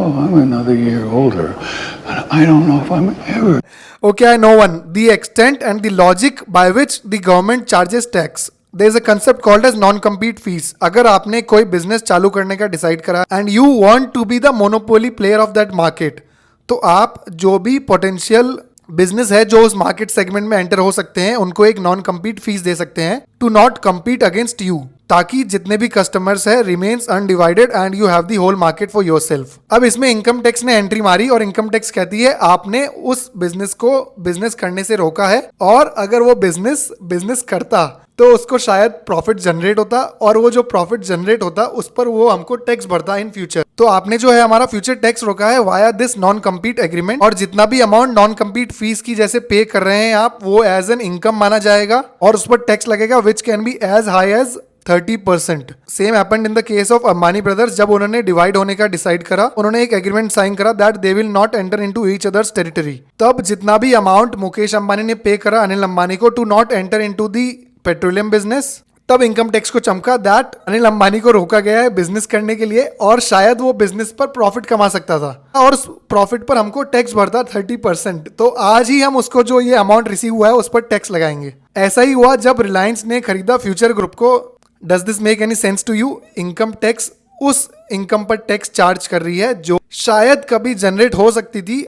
oh, I'm another year older, and I don't know if I'm ever. Okay, I know one. The extent and the logic by which the government charges tax. There is a concept called as non-compete fees. अगर आपने कोई business चालू करने का decide करा and you want to be the monopoly player of that market, तो आप जो भी पोटेंशियल बिजनेस है जो उस मार्केट सेगमेंट में एंटर हो सकते हैं उनको एक नॉन कम्पीट फीस दे सकते हैं to not compete against you, ताकि जितने भी कस्टमर्स है remains undivided and you have the whole market for yourself. अब इसमें इनकम टैक्स ने एंट्री मारी और इनकम टैक्स कहती है आपने उस बिजनेस को बिजनेस करने से रोका है, और अगर वो बिजनेस करता तो उसको शायद प्रॉफिट जनरेट होता, और वो जो प्रॉफिट जनरेट होता उस पर वो हमको टैक्स भरता इन फ्यूचर। तो आपने जो है हमारा फ्यूचर टैक्स रोका है via this non compete agreement, और जितना भी अमाउंट नॉन कम्पीट फीस की जैसे पे कर रहे हैं आप, वो एज एन इनकम माना जाएगा और उस पर टैक्स लगेगा which can be as high as 30%। Same happened in the case of Ambani brothers. जब उन्होंने डिवाइड होने का डिसाइड करा, उन्होंने एक एग्रीमेंट साइन करा that they will not enter into each other's territory. तब जितना भी अमाउंट मुकेश अंबानी ने पे करा अनिल अंबानी को to not enter into the petroleum business, तब इनकम टैक्स को चमका दैट अनिल अंबानी को रोका गया है बिजनेस करने के लिए, और शायद वो बिजनेस पर प्रॉफिट कमा सकता था और उस प्रॉफिट पर हमको टैक्स भरता 30%। तो आज ही हम उसको जो ये अमाउंट रिसीव हुआ है उस पर टैक्स लगाएंगे। ऐसा ही हुआ जब रिलायंस ने खरीदा फ्यूचर ग्रुप को। Does this make any sense to you? Income tax उस इनकम पर टैक्स चार्ज कर रही है जो शायद कभी जनरेट हो सकती थी